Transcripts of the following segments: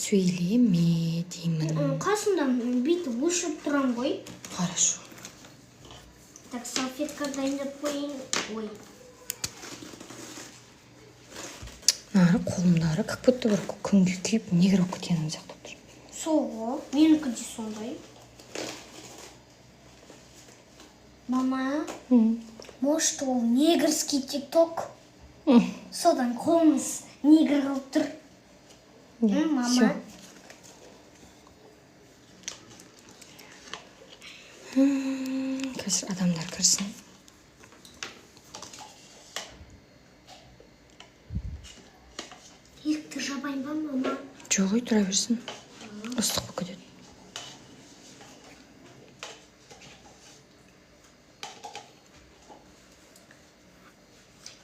сөйлеме деймін. Қасында бүйтіп өшіп тұрам ғой. Хорошо. Так, салфетка дайындап қойын. Ой. Қолымдары как будто бір күнге күйіп негр болып кеткенім сияқты тұр. Соғы, менікі де сондай. Мама, может ол негрский тикток? Содан қолымыз негр қылып тұр. Мама. Қазір адамдар кірсін. Есікті жабайын ба, мама? Жоқ, тұра берсін. Ыстық болып кетеді.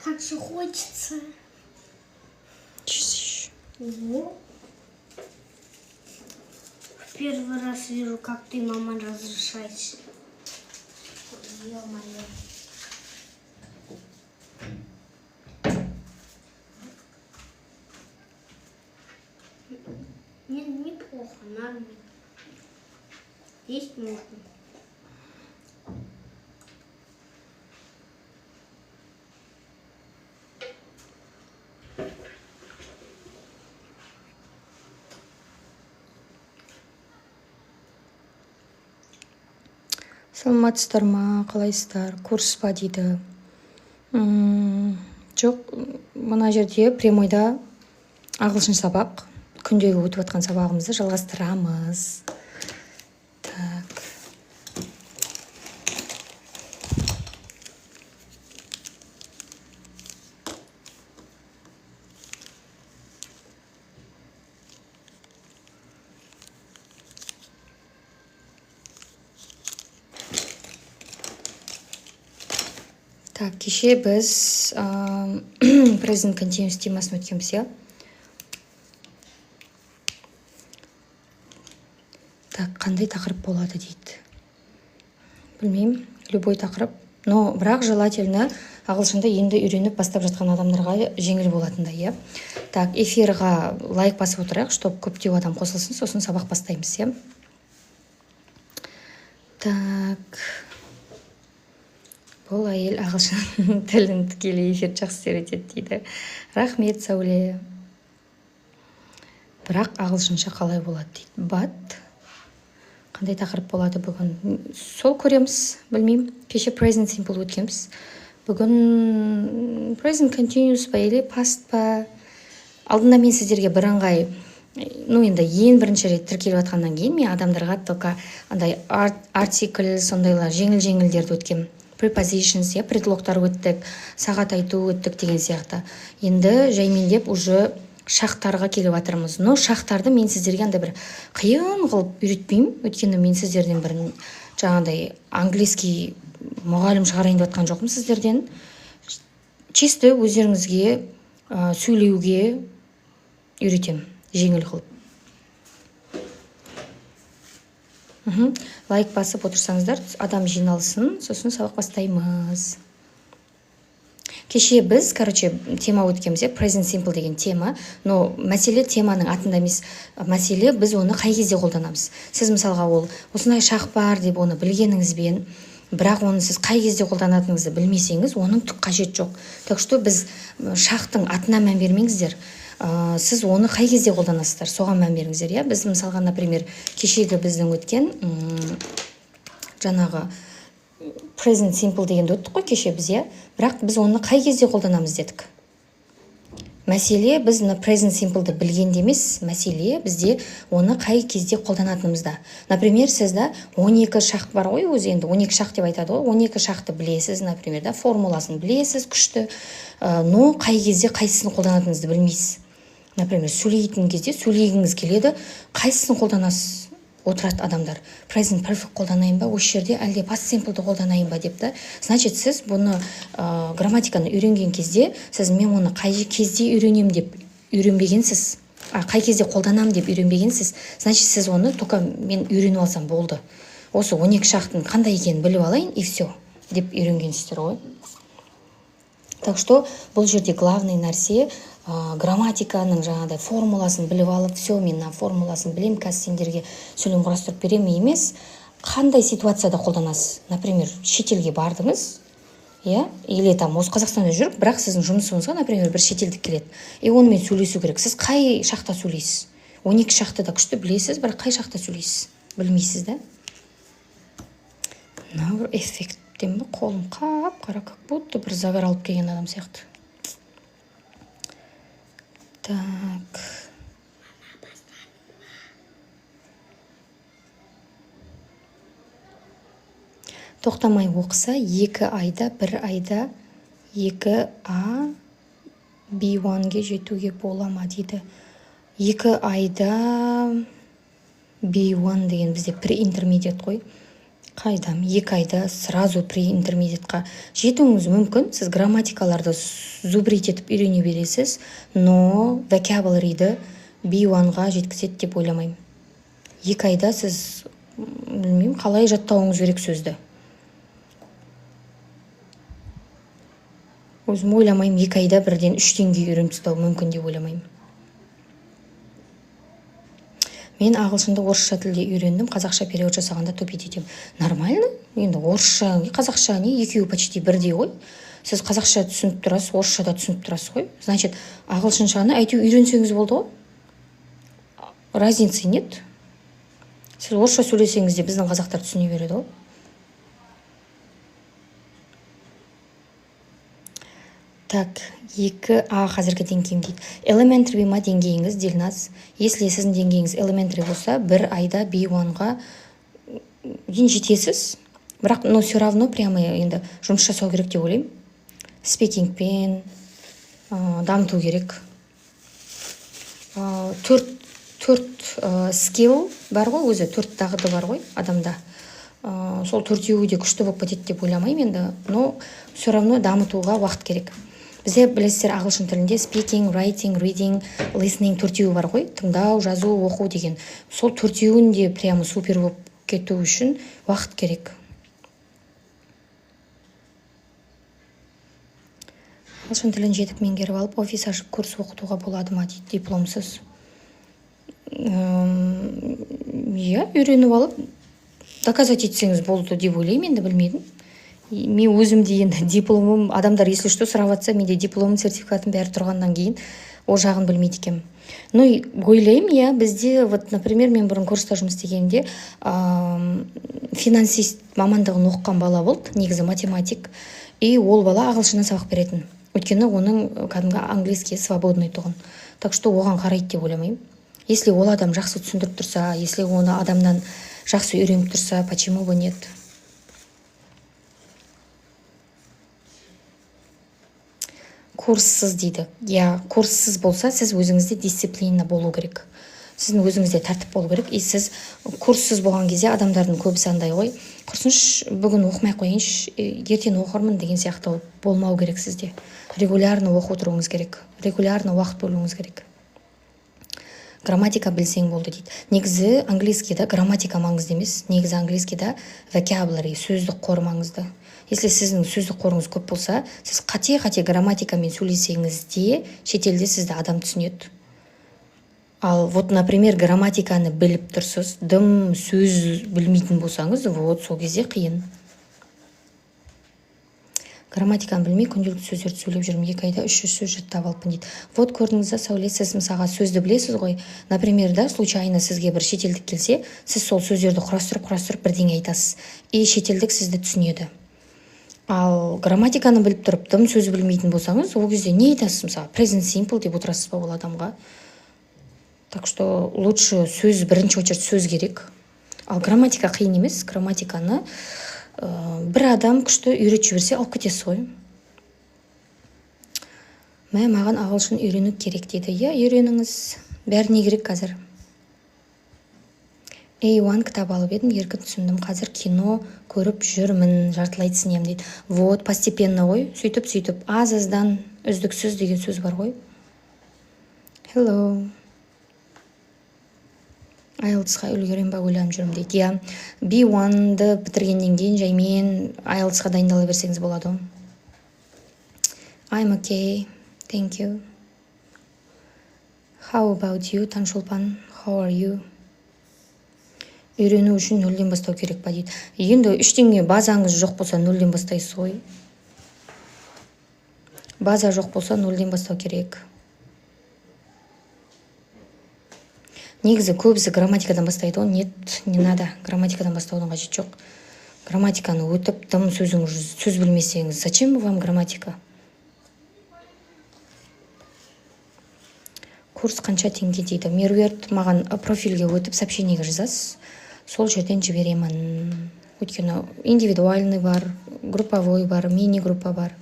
Как же хочется. Чистишь. Ого. В первый раз вижу, как ты, мама, разрешаешь. Ё-моё. Неплохо, нормально. Есть можно. Саламатсыздар ма, қалайсыздар? Курс па дейді. Жоқ, мына жерде прямойда ағылшын сабақ, күндегі өтіп жатқан сабағымызды жалғастырамыз. Так. Так, кеше біз Present Continuous темасын өткенбіз, иә? Так, қандай тақырып болады дейді. Білмеймін, любой тақырып. Но бірақ желательно ағылшынды енді үйреніп бастап жатқан адамдарға жеңіл болатындай, иә? Так, эфирға лайк басып отырайық, чтобы көптеу адам қосылсын, сосын сабақ бастаймыз, иә? Так. Бұл әйел ағылшын тілін тікелей эфир жақсы үйретеді дейді. Рахмет, Сәуле. Бірақ ағылшынша қалай болады дейді. But қандай тақырып болады бүгін? Сол көреміз, білмеймін. Кеше present simple өткенбіз. Бүгін present continuous па или past па? Алдында мен сіздерге бірыңғай, енді ең бірінші рет тіркеліп жатқаннан кейін мен адамдарға только андай article, сондайлар жеңіл-жеңілдерді өткем. Prepositions, я предлогтар өттік, сағат айту өттік деген сияқты. Енді жаймендеп уже шақтарға келіп жатырмыз. Но шақтарды мен сіздерге андай бір қиын қылып үйретпеймін. Өйткені мен сіздерден бір жаңағыдай английский мұғалім шығарайын деп жатқан жоқпын сіздерден. Чисто өздеріңізге сөйлеуге үйретем, жеңіл қылып. Лайк басып отырсаңыздар, адам жиналсын, сосын сабақ бастаймыз. Кеше біз, тема өткенбіз, present simple деген тема, но мәселе теманың атында емес, мәселе біз оны қай кезде қолданамыз. Сіз мысалға ол осындай шақ бар деп оны білгеніңізбен, бірақ оны сіз қай кезде қолданатыныңызды білмесеңіз, оның түк қажет жоқ. Так что біз шақтың атына мән бермеңіздер. Сіз оны қай кезде қолданасыздар, соған мән беріңіздер, иә? Біз мысалға, например, кешегі біздің өткен жаңағы present simple дегенді өттік қой кеше біз, иә? Бірақ біз оны қай кезде қолданамыз дедік. Мәселе біз present simple'ды білгенде емес, мәселе бізде оны қай кезде қолданатынымызда. Например, сізді 12 шақ бар ғой, өзі енді 12 шақ деп айтады ғой, 12 шақты білесіз, например, формуласын білесіз, күшті, но қай кезде қайсысын қолданатыныңызды білмейсіз. Например, сөйлейтін кезде сөйлегіңіз келеді, қайсысын қолданасыз? Отырады адамдар. Present perfect қолданайын ба, осы жерде әлде past simple'ды қолданайын ба деп та. Значит, сіз бұны грамматиканы үйренген кезде, сіз мен оны қай кезде үйренем деп үйренбегенсіз, қай кезде қолданам деп үйренбегенсіз. Значит, сіз оны только мен үйреніп алсам болды. Осы 12 шақтың қандай екенін біліп алайын, и все деп үйренгенсіздер ғой. Так что бұл жерде главный нәрсе грамматиканың жаңағыдай формуласын біліп алып, все, мен мына формуласын білем, қазір сендерге сөйлем құрастырып беремін емес. Қандай ситуацияда қолданасыз? Например, шетелге бардыңыз, или там осы Қазақстанда жүріп, бірақ сіздің жұмысыңызға, например, бір шетелдік келеді. Онымен сөйлесу керек. Сіз қай шақта сөйлейсіз? 12 шақтыда күшті білесіз, бірақ қай шақта сөйлейсіз? Білмейсіз, да? Мына бір эффекттен бе, қолым қап-қара, как будто бір загар алып келген адам сияқты. Так. Тоқтамай оқыса, 2 айда, 1 айда 2А B1-ге жетуге бола ма дейді. 2 айда B1 деген бізде pre-intermediate қой. Қайдам, 2 айда сразу pre-intermediate-қа жетуіңіз мүмкін. Сіз грамматикаларды зубрить етіп үйрене бересіз, но vocabulary-ді B1-ға жеткізеді деп ойламаймын. 2 айда сіз, білмеймін, қалай жаттауыңыз керек сөзді. Өзім ойламаймын, 2 айда бірден 3 деңгей үйреніп тастау мүмкін деп ойламаймын. Мен ағылшынды орысша тілде үйрендім, қазақша перевод жасағанда тупить етем. Нормально? Енді орысша, қазақша не, екеуі почти бірдей ғой. Сіз қазақша түсініп тұрасыз, орысша да түсініп тұрасыз ғой. Значит, ағылшыншаны әйтеу үйренсеңіз болды ғой. Разницы нет. Сіз орысша сөйлесеңіз де біздің қазақтар түсіне береді ғой. Так, 2А қазіргі деңгейім дейді. Elementary ма деңгейіңіз, Дилназ? Если сіздің деңгейіңіз elementary болса, 1 айда B1-ға жетесіз. Бірақ, но все равно прямо енді жұмыс жасау керек деп ойлаймын. Спикингпен дамыту керек. 4 скилл бар ғой, өзі 4 дағды бар ғой адамда. Сол 4-еуі де күшті болып кетеді деп ойламаймын енді, но все равно дамытуға уақыт керек. Бізде білесіздер ағылшын тілінде speaking, writing, reading, listening 4-еуі бар ғой, тыңдау, жазу, оқу деген. Сол 4-еуін де прямо супер болып кету үшін уақыт керек. Ағылшын тілін жетік меңгеріп алып, офис ашып курс оқытуға болады ма дейді, дипломсыз. Үйреніп алып, доказать етсеңіз болды деп ойлаймын, енді білмедім. Мен өзім деген дипломым, адамдар если что сұрап жатса, менде дипломым, сертификатым бәрі тұрғаннан кейін ол жағын білмейді екенмін. Ну, ойлаймын, бізде, вот, например, мен бұрын курста жұмыс істегенде финансист мамандығын оқыған бала болды, негізі математик, и ол бала ағылшыннан сабақ беретін. Өйткені оның кәдімгі английский свободный тұғын. Так что оған қарайды деп ойламаймын. Если ол адам жақсы түсіндіріп тұрса, если оны адамнан жақсы үйреніп тұрса, почему бы нет? Курссыз дейді. Курссыз болса, сіз өзіңізде дисциплина болу керек. Сіздің өзіңізде тәртіп болу керек. И сіз курссыз болған кезде адамдардың көбісі андай ғой. Құрсыншы, бүгін оқымай қойыншы, ертең оқырмын деген сияқты болмау керек сізде. Регулярно оқу отыруыңыз керек. Регулярно уақыт бөлуіңіз керек. Грамматика білсең болды дейді. Негізі английскийда грамматика маңызды емес. Негізі английскийда vocabulary, сөздік қор маңызды. Если сіздің сөздік қорыңыз көп болса, сіз қате-қате грамматикамен сөйлесеңіз де, шетелде сізді адам түсінеді. Ал вот, например, грамматиканы біліп тұрсыз, дым сөз білмейтін болсаңыз, вот сол кезде қиын. Грамматиканы білмей, күнделікті сөздерді сөйлеп жүрмін, 2 айда 300 сөз жаттап алыппын дейді. Вот көрдіңіз, Сәуле, сіз мысалға сөзді білесіз ғой. Например, да, случайно сізге бір шетелдік келсе, сіз сол сөздерді құрастырып бірдеңе айтасыз. И шетелдік сізді түсінеді. Ал грамматиканы біліп тұрып, дым сөз білмейтін болсаңыз, ол кезде не айтасыз мысалға? Present simple деп отырасыз ба ол адамға? Так что лучше сөз, бірінші очередь сөз керек. Ал грамматика қиын емес, грамматиканы бір адам күшті үйретіп жіберсе алып кетесіз ғой. Маған ағылшын үйрену керек дейді. Үйреніңіз. Бәріне керек қазір. A1 кітап алып едім, еркін түсіндім. Қазір кино көріп жүрмін, жартылай түсінем дейді. Вот, постепенно ғой, сөйтіп, аз-аздан үздіксіз деген сөз бар ғой. Hello. IELTS-ға үлгерем ба ойланып жүрмін дейді. B1-ды бітіргеннен кейін жаймен IELTS-ға дайындала берсеңіз болады. I'm okay. Thank you. How about you, Таншолпан? How are you? Үйрену үшін нөлден бастау керек па дейді. Енді ештеңе базаңыз жоқ болса нөлден бастайсыз ғой. База жоқ болса нөлден бастау керек. Негізі көбісі грамматикадан бастайды ғой. Нет, не надо. Грамматикадан бастаудың қажеті жоқ. Грамматиканы өтіп, тым сөз білмесеңіз, зачем вам грамматика? Курс қанша теңге дейді. Меруерт маған профильге өтіп сообщениеге жазасыз. Сол жерден жіберемін. Өйткені индивидуальный бар, групповой бар, мини-группа бар.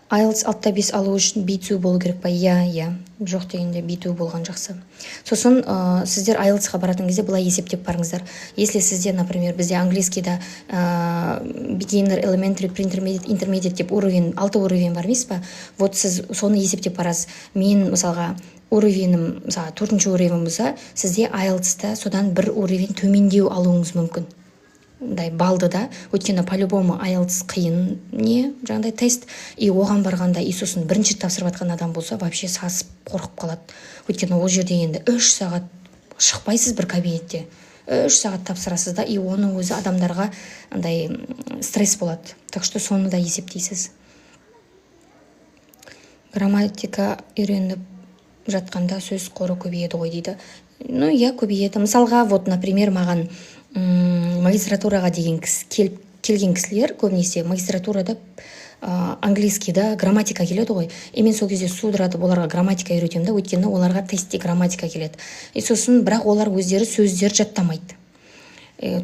IELTS 6-5 алу үшін B2 болу керек па? Иә. Жоқ дегенде B2 болған жақсы. Сосын сіздер IELTS-ға баратын кезде былай есептеп барыңыздар. Если сізде, например, бізде английскийда beginner, elementary, intermediate деп уровень, 6 уровень бар емес па? Вот сіз соны есептеп барасыз. Мен мысалға уровенім, мысалға 4-ші уровень болса, сізде IELTS-та содан бір уровень төмендеу алуыңыз мүмкін. Балды да, өткені по-любому IELTS қиын не, жаңағыдай тест, и оған барғанда, и сосын бірінші тапсырып атқан адам болса, вообще сасып қорқып қалады. Өткені ол жерде енді 3 сағат шықпайсыз бір кабинетте. 3 сағат тапсырасыз да, и оның өзі адамдарға стресс болады. Так что соны да есептейсіз. Грамматика үйреніп жатқанда сөз қоры көбейеді ғой дейді. Ну, иә, көбейеді. Мысалға, вот, например, маған магистратураға деген келген кісілер көбінесе магистратурада английскийда грамматика келеді ғой. И мен сол кезде судыратып оларға грамматика үйретемін да, өйткені оларға тестте грамматика келеді. И сосын бірақ олар өздері сөздер жаттамайды.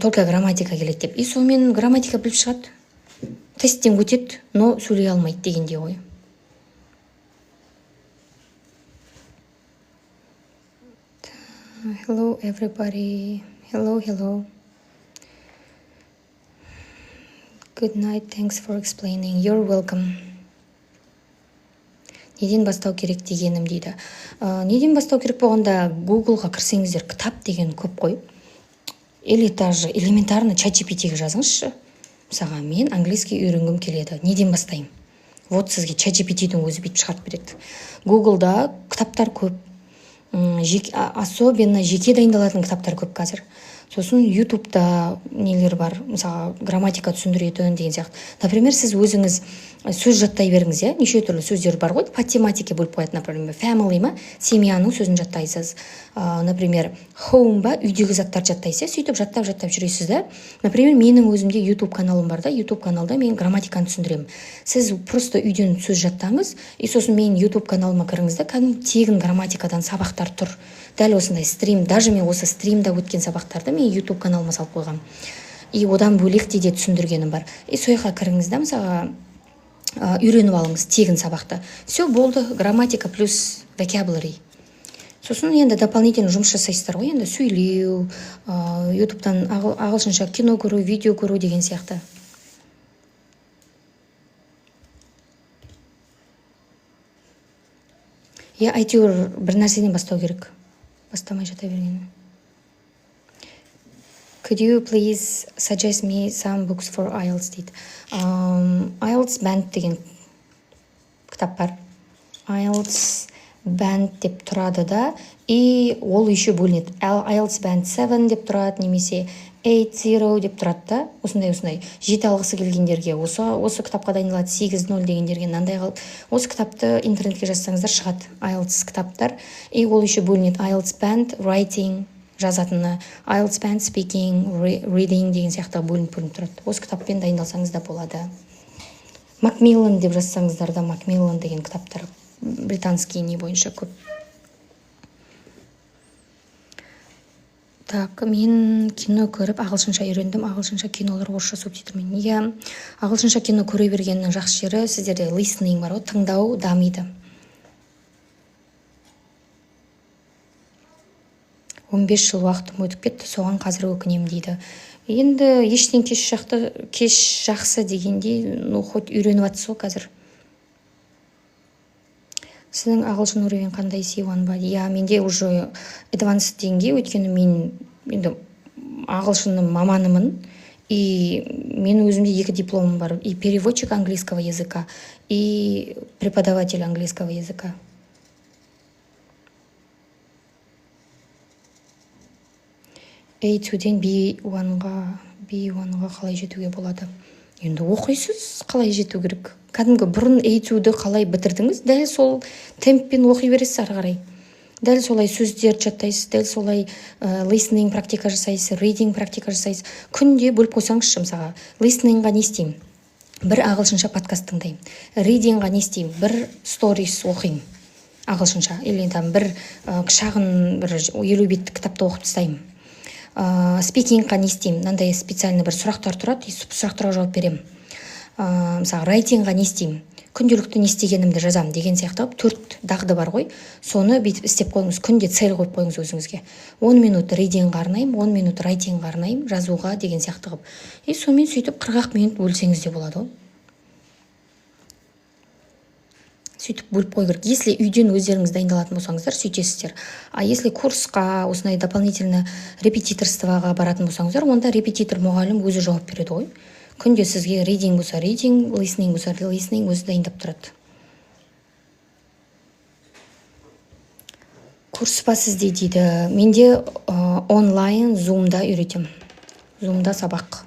Только грамматика келеді деп. И сонымен грамматика біліп шығады. Тесттен өтеді, но сөйлей алмайды дегенде ғой. Hello everybody. Hello. Good night, thanks for explaining. You're welcome. Неден бастау керек дегенім дейді. Неден бастау керек болғанда Google-ға кірсеңіздер, кітап деген көп қой. Или даже элементарно ChatGPT-ге жазыңызшы. Мысалға, мен английский үйренгім келеді. Неден бастайым? Вот сізге ChatGPT-дің өзі бүйтіп шығарып береді. Google-да кітаптар көп. Особенно жеке дайындалатын кітаптар көп қазір. Сосын YouTube-та нелер бар, мысалы грамматика түсіндіретін деген сияқты. Например, сіз өзіңіз сөз жаттай беріңіз, иә? Неше түрлі сөздер бар ғой, по тематике бөліп қояды, например, family ма, семьяның сөзін жаттайсыз. Например, home ба, үйдегі заттар жаттайсыз, сөйтіп жаттап жүресіз да. Например, менің өзімде YouTube каналым бар да, YouTube каналда мен грамматиканы түсіндіремін. Сіз просто үйден сөз жаттаңыз, и сосын мен YouTube каналыма кіріңіз да, кәдімгі тегін грамматикадан сабақтар тұр. Дәл осындай стрим, даже мен осы стримда өткен сабақтарды мен YouTube каналыма салып қойғам. И одан бөлек де түсіндіргенім бар. И сояққа кіріңіз да, мысалға үйреніп алыңыз тегін сабақты. Все болды, грамматика плюс vocabulary. Сосын енді дополнительно жұмыс жасайсыздар ғой, енді сөйлеу, YouTube'тан ағылшынша кино көру, видео көру деген сияқты. Әйтеуір бір нәрседен бастау керек. Бастамай жата бергені. Could you please suggest me some books for IELTS дейді. IELTS Band деген кітап бар. IELTS Band деп тұрады да, и ол еще бөлінеді. IELTS Band 7 деп тұрады, немесе 8-0 деп тұрады да, осындай. 7 алғысы келгендерге осы кітапқа дайындалады, 8-0 дегендерге мынандай қалып. Осы кітапты интернетке жазсаңыздар шығады, IELTS кітаптар. И ол еще бөлінеді. IELTS Band Writing жазатыны, IELTS Band Speaking, Reading деген сияқты бөлініп тұрады. Осы кітаппен дайындалсаңыз да болады. Macmillan деп жазсаңыздар да, Macmillan деген кітаптар британский не бойынша көп. Так, мен кино көріп ағылшынша үйрендім. Ағылшынша кинолар орысша субтитрмен. Иә, ағылшынша кино көре бергеннің жақсы жері, сіздерде listening бар, тыңдау дамиды. 15 жыл уақытым өтіп кетті, соған қазір өкінем дейді. Енді ештен кеш жақсы дегенде, хоть үйреніп атсыз ғой қазір. Сіздің ағылшын уровень қандай C1 ба? Я, менде уже advanced деңгей, өйткені мен енді ағылшынның маманымын, и мен өзімде 2 дипломым бар, и переводчик английского языка, и преподаватель английского языка. A2-ден B1-ға қалай жетуге болады? Енді оқисыз, қалай жету керек. Кәдімгі бұрын A2-ді қалай бітірдіңіз, дәл сол темппен оқи бересіз ары қарай. Дәл солай сөздер жаттайсыз, дәл солай listening практика жасайсыз, reading практика жасайсыз. Күнде бөліп қойсаңызшы, мысалға, listeningға не істеймін? Бір ағылшынша подкаст тыңдаймын. Readingға не істеймін? Бір stories оқимын ағылшынша. Или там бір шағын бір 50 беттік кітапты оқып тастаймын. Speakingға не істеймін? Мынандай специальный бір сұрақтар тұрады, сұрақтарға жауап беремін. Мысалы, writingға не істеймін? Күнделікті не істегенімді жазамын деген сияқты 4 дағды бар ғой. Соны бүйтіп істеп қойыңыз, күнде цель қойып қойыңыз өзіңізге. 10 минут readingға арнаймын, 10 минут writingға арнаймын, жазуға деген сияқты қылып. Сонымен сөйтіп 40 минут бөлсеңіз де болады ғой. Сөйтіп бөліп қой керек. Если үйден өздеріңіз дайындалатын болсаңыздар, сөйтесіздер. А если курсқа, осындай дополнительно репетиторствоға баратын болсаңыздар, онда репетитор мұғалім өзі жауап береді ғой. Күнде сізге reading болса reading, listening болса listening өзі дайындап тұрады. Курс па сізде дейді. Менде онлайн Zoom-да үйретем. Zoom-да сабақ.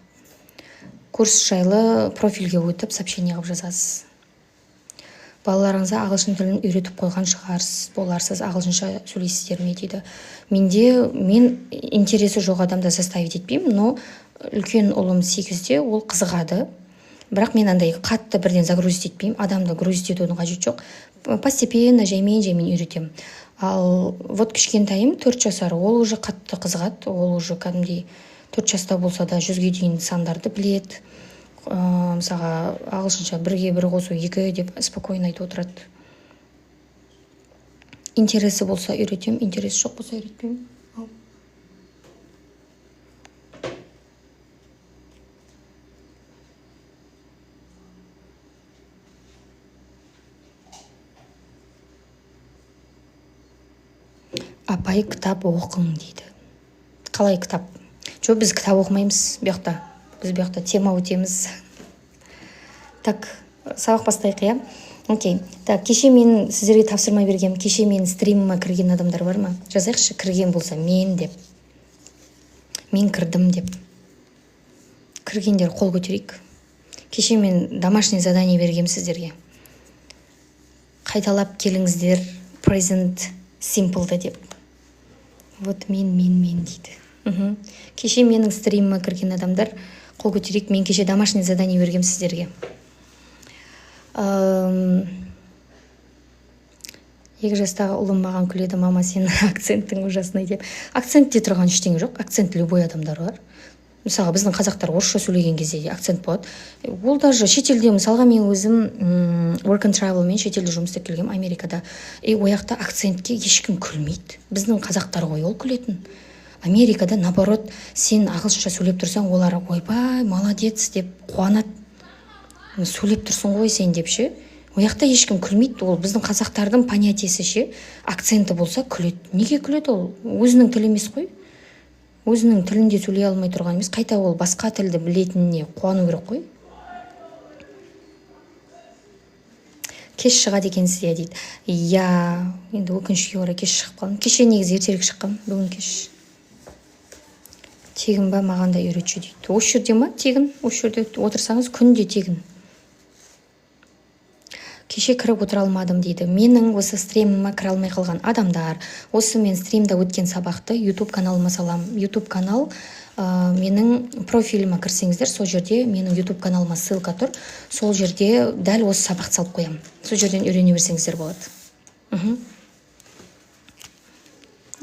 Курс жайлы профильге өтіп, сообщение қылып жазасыз. Балаларыңызға ағылшын тілін үйретіп қойған шығарсыз, боларсыз, ағылшынша сөйлейсіздер ме дейді. Мен интересі жоқ адамды заставить етпеймін, но үлкен ұлым 8-де, ол қызығады. Бірақ мен андай қатты бірден загрузить етпеймін, адамды грузить етудің қажеті жоқ. Постепенно, жаймен үйретем. Ал вот кішкентайым 4 жасар, ол уже қатты қызығады, ол уже кәдімгідей 4 жаста болса да 100-ге дейін сандарды біледі. Мысалға, ағылшынша 1-ге 1 қосу 2 деп спокойно айтып отырады. Интересі болса үйретем, интересі жоқ болса үйретпеймін. Апай, кітап оқың дейді. Қалай кітап? Жоқ, біз кітап оқымаймыз бұяқта. Біз бұяқта тема өтеміз. Так, сабақ бастайық, иә? Окей. Так, кеше мен сіздерге тапсырма бергем. Кеше мен стриміма кірген адамдар бар ма? Жазайықшы, кірген болса мен деп. Мен кірдім деп. Кіргендер қол көтерейік. Кеше мен домашний задание бергем сіздерге. Қайталап келіңіздер present simple деп. Вот мен дейді. Кеше менің стриміма кірген адамдар қол көтерейік. Мен кеше домашний задание бергем сіздерге. 2 жастағы ұлым маған күледі, мама сенің акценттің ужасный деп. Акцентте тұрған ештеңе жоқ, акцент любой адамдар бар. Мысалға, біздің қазақтар орысша сөйлеген кезде де акцент болады. Ол даже шетелде, мысалға, мен өзім work and travel мен шетелде жұмыс істеп келгем, Америкада. Ояқта акцентке ешкім күлмейді. Біздің қазақтар ғой ол күлетін. Америкада, наоборот, сен ағылшынша сөйлеп тұрсаң, олар ойбай, молодец деп қуанады. Сөйлеп тұрсың ғой сен деп ше. Ояқта ешкім күлмейді. Ол біздің қазақтардың понятиесі ше. Акценті болса күледі. Неге күледі ол? Өзінің тілі емес қой. Өзінің тілінде сөйлей алмай тұрған емес. Қайта ол басқа тілді білетініне қуану керек қой. Кеш шығады екенсіз дейді. Я, енді өкінішке орай кеш шығып қалдым. Кеше негізі ертерек шыққам, бүгін кеш. Тегін ба, маған да үйретші дейді. Осы жерде ма? Тегін. Осы жерде отырсаңыз күнде тегін. Кеше кіріп отыра алмадым дейді. Менің осы стриміма кіре алмай қалған адамдар, осы мен стримда өткен сабақты YouTube каналыма салам. YouTube канал менің профиліма кірсеңіздер, сол жерде менің YouTube каналыма ссылка тұр. Сол жерде дәл осы сабақты салып қоям. Сол жерден үйрене берсеңіздер болады.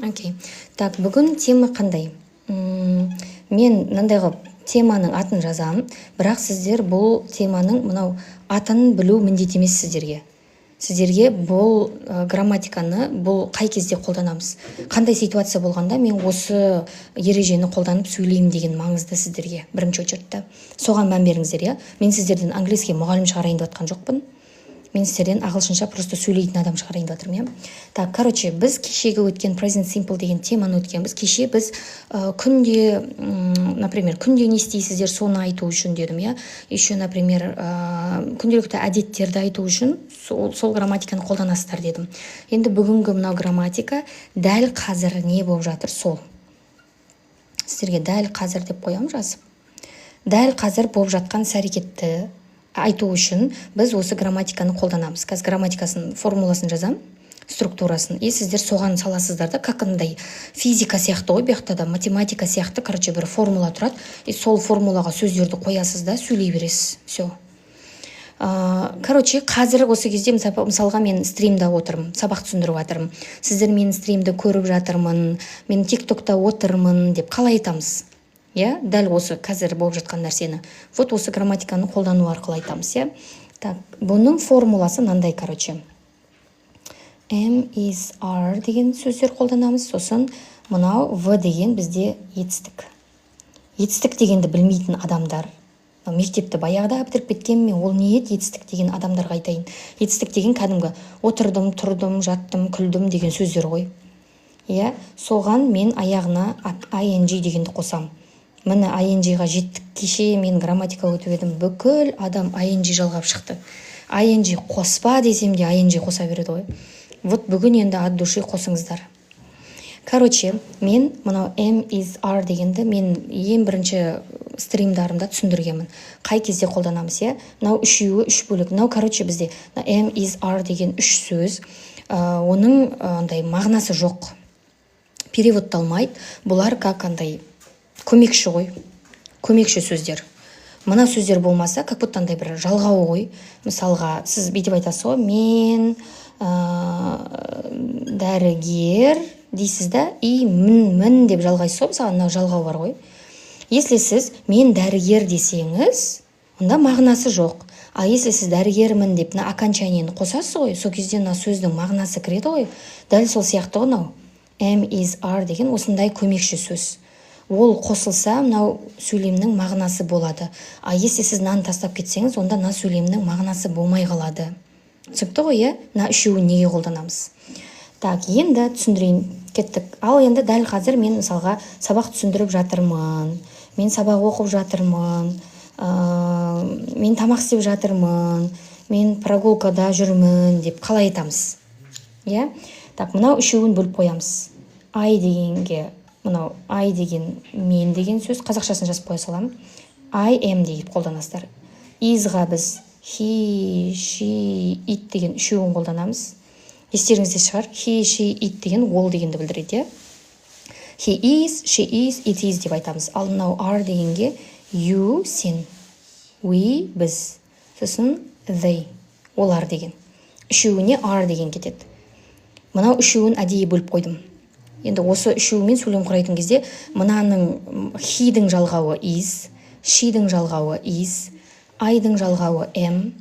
Окей. Так, бүгін тема қандай? Мен мынандай қылып теманың атын жазамын, бірақ сіздер бұл теманың мынау атын білу міндет емес сіздерге. Сіздерге бұл грамматиканы бұл қай кезде қолданамыз. Қандай ситуация болғанда мен осы ережені қолданып сөйлеймін деген маңызды сіздерге. Бірінші очередте. Соған мән беріңіздер, иә. Мен сіздерден английский мұғалім шығарайын деп жатқан жоқпын. Мен сіздерден ағылшынша просто сөйлейтін адам шығарайын деп жатырмын, иә. Так, короче, біз кешегі өткен present simple деген теманы өткенбіз. Кеше біз күнде, например, күнде не істейсіздер, соны айту үшін дедім, иә. Еще, например, күнделікті әдеттерді айту үшін сол грамматиканы қолданасыздар дедім. Енді бүгінгі мынау грамматика дәл қазір не болып жатыр сол. сіздерге дәл қазір деп қоямын жазып. Дәл қазір болып жатқан іс-әрекетті айту үшін біз осы грамматиканы қолданамыз. Қазір грамматикасын формуласын жазам, структурасын. Сіздер соған саласыздар да, как андай физика сияқты ғой, бұяқта да математика сияқты, короче, бір формула тұрады. Сол формулаға сөздерді қоясыз да, сөйлей бересіз. Все. Короче, қазір осы кезде мысалға мен стримда отырмын, сабақ түсіндіріп жатырмын. Сіздер менің стримді көріп жатырмын, мен тиктокта отырмын деп қалай айтамыз? Дәл осы қазір болып жатқан нәрсені. Вот осы грамматиканы қолдану арқылы айтамыз, Так, бұның формуласы мынандай, короче. Am, is, are деген сөздер қолданамыз. Сосын мынау в деген бізде етістік. Етістік дегенді білмейтін адамдар. Мектепті баяғыда бітіріп кеткенмен, ол не еді етістік деген адамдарға айтайын. Етістік деген кәдімгі отырдым, тұрдым, жаттым, күлдім деген сөздер ғой. Соған мен аяғына ing дегенді қосам. Міне ing-ға жеттік. Кеше мен грамматика өтіп едім. Бүкіл адам ing жалғап шықты. Ing қоспа десем де ing қоса береді ғой. Вот бүгін енді от души қосыңыздар. Короче, мен мынау am, is, are дегенді мен ең бірінші стримдарымда түсіндіргенмін. Қай кезде қолданамыз, Мынау үшеуі үш бөлік. Мынау, короче, бізде am, is, are деген үш сөз. Оның андай мағынасы жоқ. Переводталмайды. Бұлар как андай көмекші ғой. Көмекші сөздер. Мына сөздер болмаса, как будто андай бір жалғауы ғой. Мысалға, сіз бүйтіп айтасыз ғой, мен дәрігер дейсіз да, и мін деп жалғайсыз ғой, мысалы, мынау жалғау бар ғой. Если сіз мен дәрігер десеңіз, онда мағынасы жоқ. Если сіз дәрігермін деп окончаниені қосасыз ғой, сол кезде сөздің мағынасы кіреді ғой. Дәл сол сияқты ғой мынау. Am, is, are деген осындай көмекші сөз. Ол қосылса, мынау сөйлемнің мағынасы болады. Если сіз нан тастап кетсеңіз, онда сөйлемнің мағынасы болмай қалады. Түсінікті ғой, үшеуін неге қолданамыз? Так, енді түсіндірейін, кеттік. Ал енді дәл қазір мен мысалға сабақ түсіндіріп жатырмын, мен сабақ оқып жатырмын, мен тамақ істеп жатырмын, мен прогулкада жүрмін деп қалай айтамыз? Так, мынау үшеуін бөліп қоямыз. I дегенге, мынау I деген мен деген сөз, қазақшасын жазып қоя саламын. I am деп қолданасыздар. Is-ға біз he, she, it деген үшеуін қолданамыз. Естеріңізде шығар, he, she, it деген ол дегенді білдіреді. He is, she is, it is деп айтамыз. Ал мынау are дегенге you, сен, we, біз, сосын they, олар деген. Үшеуіне are деген кетеді. Мынау үшеуін әдейі бөліп қойдым. Енді осы үшеуімен сөйлем құрайтын кезде мынаның he-дің жалғауы is, she-дің жалғауы is, I-дің жалғауы am,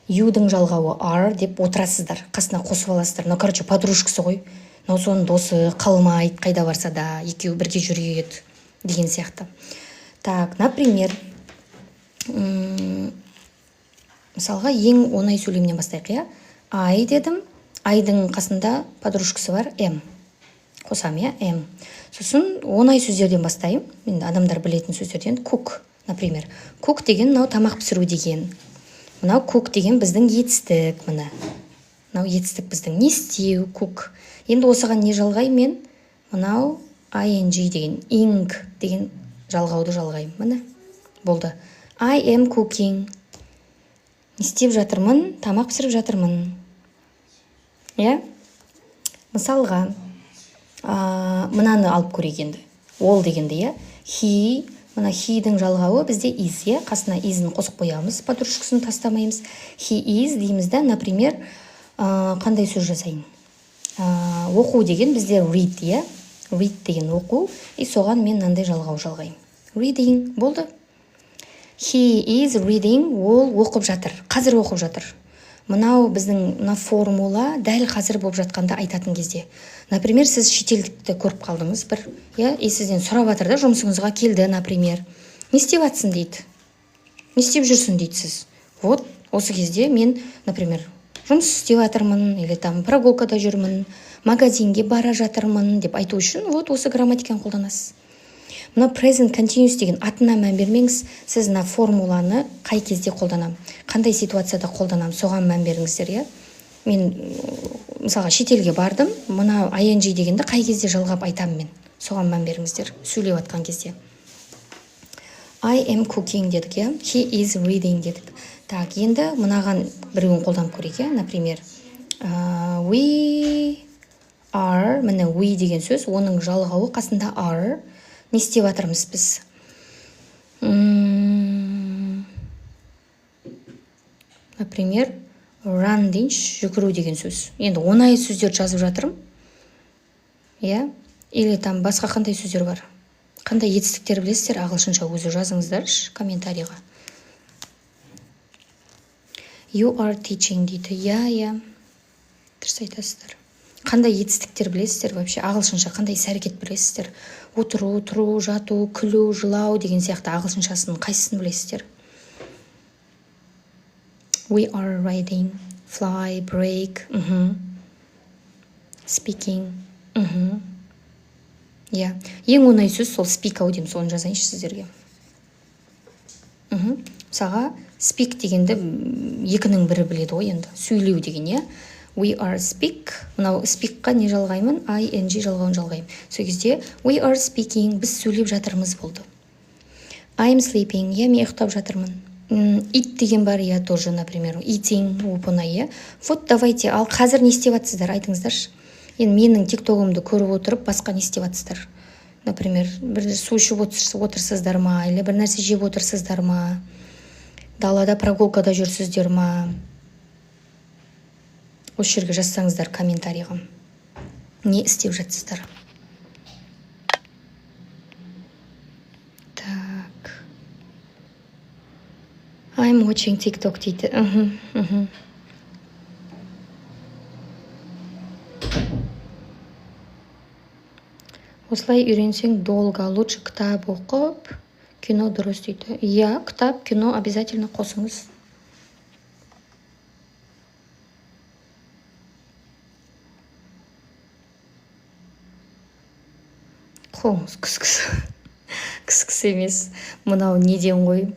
you-дің жалғауы are деп отырасыздар. Қасына қосып аласыздар. Короче, подружкасы ғой. Соның досы қалмайды, қайда барса да, екеуі бірге жүреді деген сияқты. Так, например, мысалға ең оңай сөйлемнен бастайық, I дедім. I-дің қасында подружкасы бар, am. Қосам, am. Сосын оңай сөздерден бастайым. Мен адамдар білетін сөздерден cook, например. Cook деген мынау тамақ пісіру деген. Мынау cook деген біздің етістік, мына. Мынау етістік біздің не істеу, cook. Енді осыған не жалғайым мен? Мынау ing деген, ing деген жалғауды жалғайым. Міне, болды. I am cooking. Не істеп жатырмын? Тамақ пісіріп жатырмын. Мысалға, мынаны алып көрейік енді. Ол дегенде, he, мына he-дің жалғауы бізде is, қасына is-ін қосып қоямыз, подружкасын тастамаймыз. He is дейміз да, например, қандай сөз жасайын? Оқу деген бізде read, read деген оқу, и соған мен мынандай жалғау жалғайым. Reading, болды. He is reading, ол оқып жатыр, қазір оқып жатыр. Мынау біздің формула дәл қазір болып жатқанда айтатын кезде. Например, сіз шетелдікті көріп қалдыңыз бір, сізден сұрап жатыр да, жұмысыңызға келді, например. Не істеп жатсың дейді. Не істеп жүрсің дейді сіз. Вот, осы кезде мен, например, жұмыс істеп жатырмын, или там прогулкада жүрмін, магазинге бара жатырмын деп айту үшін, вот осы грамматиканы қолданасыз. Мына present continuous деген атына мән бермеңіз, сіз мына формуланы қай кезде қолданам, қандай ситуацияда қолданам, соған мән беріңіздер, Мен мысалға шетелге бардым, мына ing дегенді қай кезде жалғап айтам мен. соған мән беріңіздер сөйлеп жатқан кезде. I am cooking дедік, иә. He is reading дедік. Так, енді мынаған біреуін қолданып көрейік, иә. Например, we are, міне we деген сөз, оның жалғауы қасында are. Не істеп жатырмыз біз? Например, run дейінші, жүгіру деген сөз. Енді оңай сөздер жазып жатырмын. Иә? Или там басқа қандай сөздер бар? Қандай етістіктер білесіздер? Ағылшынша өзі жазыңыздаршы комментарийға. You are teaching дейді. Иә. Дұрыс айтасыздар. Қандай етістіктер білесіздер вообще? Ағылшынша қандай іс-әрекет білесіздер? Отыру, тұру, жату, күлу, жылау деген сияқты ағылшыншасын қайсысын білесіздер? We are riding, fly, break, speaking. Иә. Ең оңай сөз сол speak ау деймін, соны жазайыншы сіздерге. Мысалға, speak дегенді екінің бірі біледі ғой енді. Сөйлеу деген, иә. We are speak. Мынау speak-қа не жалғаймын? ing жалғауын жалғаймын. Сол кезде we are speaking, біз сөйлеп жатырмыз болды. I am sleeping. Иә, мен ұйықтап жатырмын. Eat деген бар, иә, тоже, например, eating, оп-оңай, иә. Вот, давайте, ал қазір не істеп жатсыздар, айтыңыздаршы. Енді менің тиктогымды көріп отырып, басқа не істеп жатсыздар? Например, бір су ішіп отырсыздар ма, или бір нәрсе жеп отырсыздар ма, далада прогулкада жүрсіздер ма? Осы жерге жазсаңыздар комментарийға. Не істеп жатсыздар? Так. I'm watching TikTok дейді. Осылай үйренсең долго, лучше кітап оқып, кино дұрыс дейді. Иә, кітап, кино обязательно қосыңыз. Қолыңыз кіс емес. Мынау неден ғой?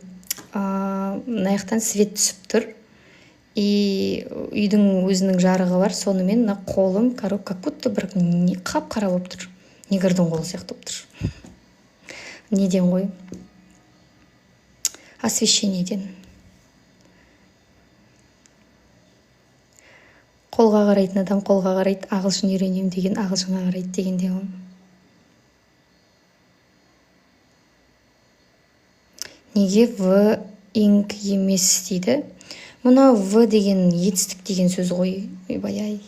Мынаяқтан свет түсіп тұр. И үйдің өзінің жарығы бар, сонымен қолым, как будто бір қап-қара болып тұр. Негрдің қолы сияқты болып тұр. Неден ғой? Освещениеден. Қолға қарайтын адам қолға қарайды, ағылшын үйренем деген ағылшынға қарайды дегенде ғой. Неге в инг емес дейді? Мұна в деген етістік деген сөз ғой. Ойбай-ай.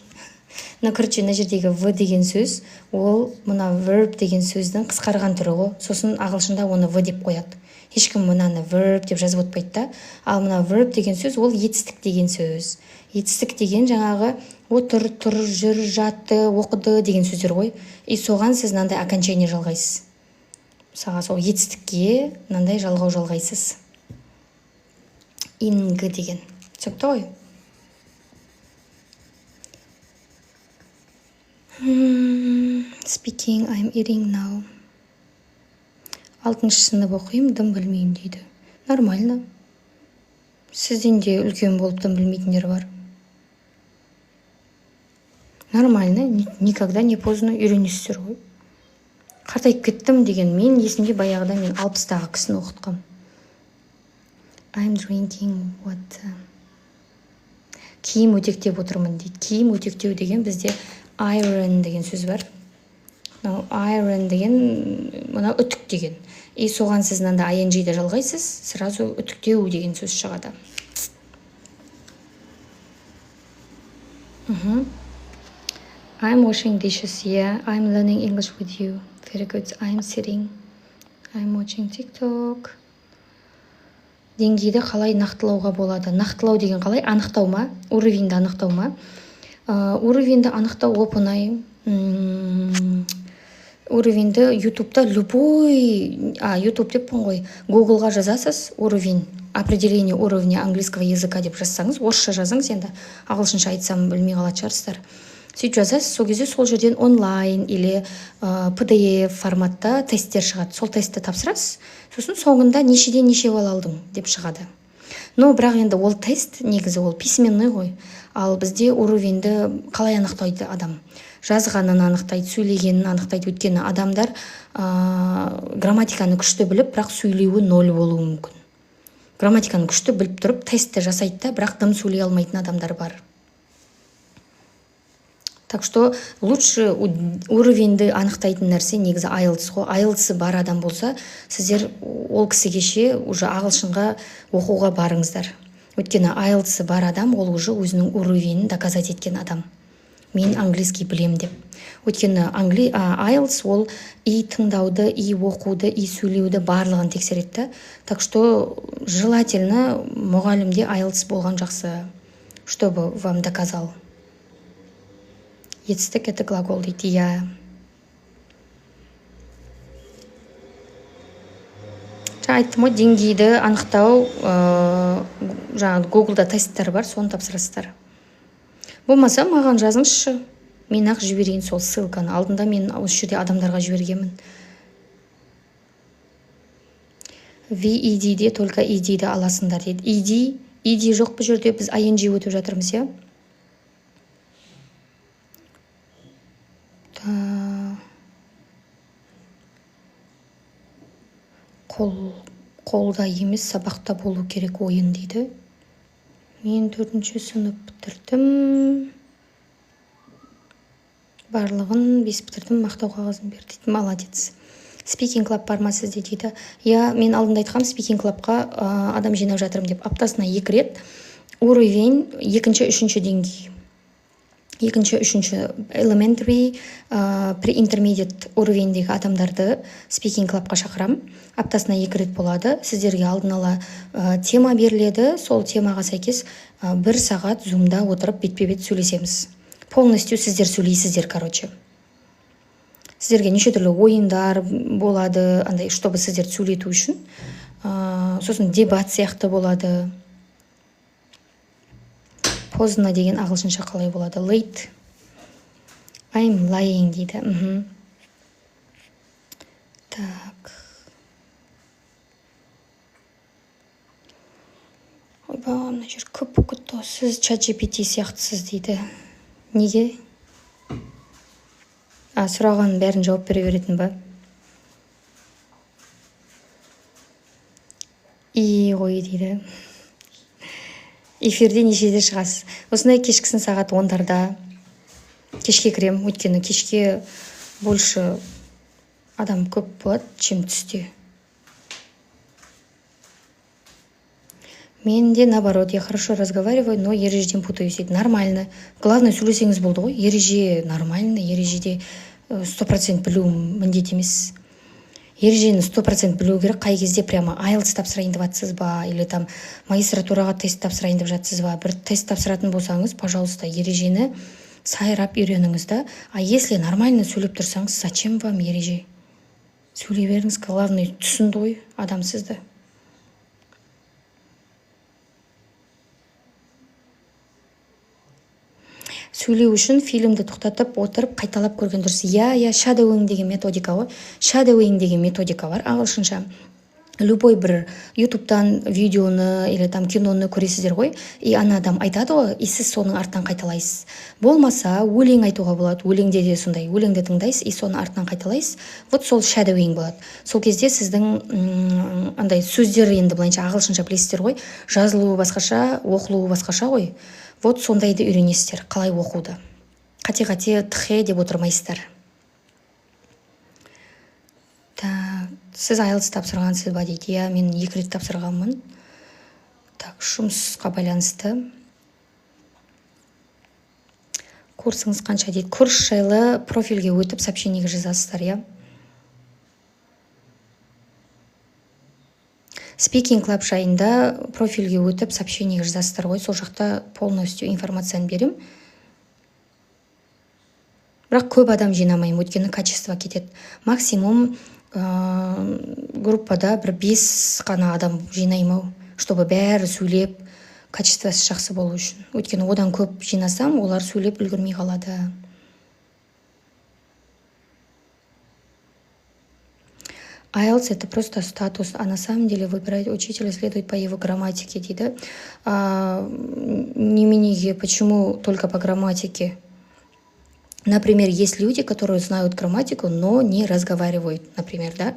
Короче, мына жердегі в деген сөз, ол мына verb деген сөздің қысқарған түрі ғой. Сосын ағылшында оны в деп қояды. Ешкім мынаны verb деп жазып отпайды да. Ал мына verb деген сөз, ол етістік деген сөз. Етістік деген жаңағы отыр, тұр, жүр, жатты, оқыды деген сөздер ғой. И соған сіз мынандай окончание жалғайсыз. Мысалға сол етістікке мынандай жалғау жалғайсыз. Ингі деген. Түсінікті ғой? Speaking, I'm eating now. 6-шы сынып оқимын, дым білмеймін дейді. Нормально. Сізден де үлкен болып дым білмейтіндер бар. Нормально, никогда не поздно, үйренесіздер ғой. Қартайып кеттім деген мен есімде баяғыда мен 60-тағы кісіні оқытқам. I'm drinking water. Киім өтектеп отырмын дейді. Киім өтектеу деген бізде iron деген сөз бар. Iron деген мына үтік деген. И соған сіз мында ing-ді жалғайсыз, сразу үтіктеу деген сөз шығады. I'm washing dishes, yeah. I'm learning English with you. Very good. I'm sitting. I'm watching TikTok. Деңгейді қалай нақтылауға болады? Нақтылау деген қалай? Анықтау ма? Уровеньді анықтау ма? Уровеньді анықтау оп-оңай. Уровеньді ютубта любой... ютуб деппін ғой. Гуглға жазасыз уровень. Определение уровня английского языка деп жазсаңыз, орысша жазыңыз енді. Ағылшынша айтсам білмей қалатын шығарсыздар. Сөйтіп жазасыз, сол кезде сол жерден онлайн или PDF форматта тесттер шығады. Сол тестті тапсырасыз, сосын соңында нешеден неше балл алдың деп шығады. но бірақ енді ол тест негізі ол письменный ғой. Ал бізде уровеньді қалай анықтайды адам? Жазғанын анықтайды, сөйлегенін анықтайды. Өйткені адамдар грамматиканы күшті біліп, бірақ сөйлеуі 0 болуы мүмкін. Грамматиканы күшті біліп тұрып, тестті жасайды да, бірақ дым сөйлей алмайтын адамдар бар. Так что лучше уровеньді анықтайтын нәрсе негізі IELTS ғой. IELTS бар адам болса, сіздер ол кісіге уже ағылшынға оқуға барыңыздар. Өйткені IELTS бар адам, ол уже өзінің уровенін доказать еткен адам. Мен английский білем деп. Өйткені IELTS ол и тыңдауды, и оқуды, и сөйлеуді барлығын тексереді. Так что желательно мұғалімде IELTS болған жақсы, чтобы вам доказал. Етістік это глагол дейді, я. Айттым ғой, деңгейді анықтау, жаңағы Google-да тесттер бар, соны тапсырасыздар. Болмаса маған жазыңызшы, мен ақ жіберейін сол ссылканы. Алдында мен осы жерде адамдарға жібергенмін. VED-де только ED-ді аласыңдар дейді. ED жоқ бұл жерде, біз ING өтіп жатырмыз, я? Қолда емес, сабақта болу керек ойын дейді. Мен 4-ші сынып бітірдім. Барлығын 5 бітірдім, мақтау қағазын бер дейді. Молодец. Speaking Club бар ма сізде дейді. Я, мен алдында айтқам, Speaking Clubқа адам жинап жатырым деп. Аптасына 2 рет уровень 2-3 деңгей. 2-3 elementary, pre-intermediate уровеньдегі адамдарды Speaking Clubқа шақырам. Аптасына 2 рет болады. Сіздерге алдын ала тема беріледі. Сол темаға сәйкес 1 сағат зумда отырып бетпе-бет сөйлесеміз. Полностью сіздер сөйлейсіздер, короче. Сіздерге неше түрлі ойындар болады, андай, чтобы сіздер сөйлету үшін. Сосын дебат сияқты болады. Поздно деген ағылшынша қалай болады? Late. I'm lying дейді. Так. Ойба, мына жер көп оқытты. Сіз ChatGPT сияқтысыз дейді. Неге? Сұраған бәрін жауап бере беретін ба? Ғой дейді. Эфирде нешеде шығасыз? Осындай кешкісін сағат 10-дарда кешке кірем, өйткені кешке больше адам көп болады, чем түсте. Мен де наоборот, я хорошо разговариваю, но ережеден путаюсь. Нормально. Главное, сөйлесеңіз болды ғой. Ереже нормально, ережеде 100% білу міндет емес. Ережені 100% білу керек. Қай кезде прямо IELTS тапсырайын деп жатсыз ба, или там магистратураға тест тапсырайын деп жатсыз ба. Бір тест тапсыратын болсаңыз, пожалуйста, ережені сайрап үйреніңіз да. А если нормально сөйлеп тұрсаңыз, зачем вам ереже? Сөйлей беріңіз, главное, түсінді ғой адам сізді. Сөйлеу үшін фильмді тоқтатып отырып қайталап көрген дұрыс. Я shadowing деген методика ғой. Shadowing деген методика бар ағылшынша. Любой бір ютубтан видеоны или там киноны көресіздер ғой, и ана адам айтады ғой, и сіз соның артынан қайталайсыз. Болмаса өлең айтуға болады. Өлеңде де сондай. Өлеңді тыңдайсыз, и соны артынан қайталайсыз. Вот сол shadowing болады. Сол кезде сіздің андай сөздер енді былайынша ағылшынша білесіздер ғой, жазылуы басқаша, оқылуы басқаша ғой. Вот сондайды үйренесіздер, қалай оқуды. Қате-қате тхе деп отырмайсыздар. Так, сіз IELTS тапсырғансыз ба дейді. Я, мен 2 рет тапсырғанмын. Так, жұмысқа байланысты. Курсыңыз қанша дейді. Курс жайлы профильге өтіп сообщениеге жазасыздар, я. Speaking Club жайында профильге өтіп сообщениеге жазасыздар ғой. Сол жақта полностью информацияны берем. Бірақ көп адам жинамайым, өйткені качество кетеді. Максимум группада бір 5 қана адам жинаймау, чтобы бәрі сөйлеп, качествосы жақсы болу үшін. Өйткені одан көп жинасам, олар сөйлеп үлгермей қалады. IELTS это просто статус, а на самом деле выбирать учителя следует по его грамматике дейді. Неменеге, почему только по грамматике? Например, есть люди, которые знают грамматику, но не разговаривают, например, да.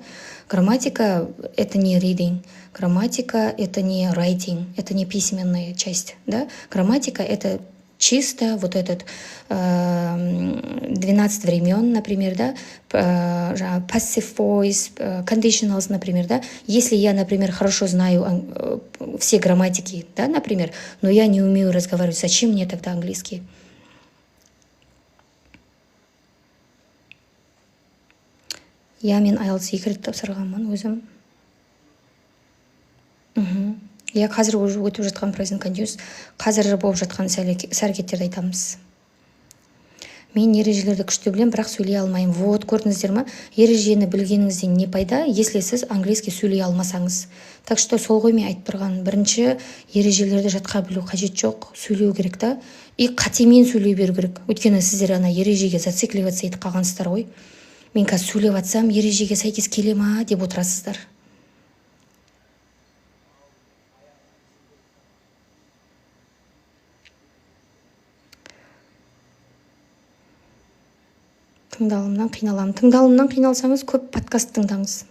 Грамматика — это не reading, грамматика — это не writing, это не письменная часть, да. Грамматика — это чисто вот этот 12 времен, например, да, passive voice, conditionals, например, да. Если я, например, хорошо знаю все грамматики, да, например, но я не умею разговаривать, зачем мне тогда английский? Мен IELTS 2 рет тапсырғанмын өзім. Қазір өтіп жатқан present continuous, қазір болып жатқан іс-әрекеттерді айтамыз. Мен ережелерді күшті білем, бірақ сөйлей алмаймын. Вот, көрдіңіздер ма? Ережені білгеніңізден не пайда, если сіз английский сөйлей алмасаңыз. Так что сол ғой мен айтып тұрған. Бірінші, ережелерді жатқа білу қажет жоқ, сөйлеу керек та. И қатемен сөйлей беру керек. Өйткені сіздер ана ережеге зацикливаться етіп қалғансыздар ғой. Мен қазір сөйлеп атсам, ережеге сәйкес келе ма деп отырасыздар. Тыңдалымнан қиналамын. Тыңдалымнан қиналсаңыз, көп подкаст тыңдаңыз.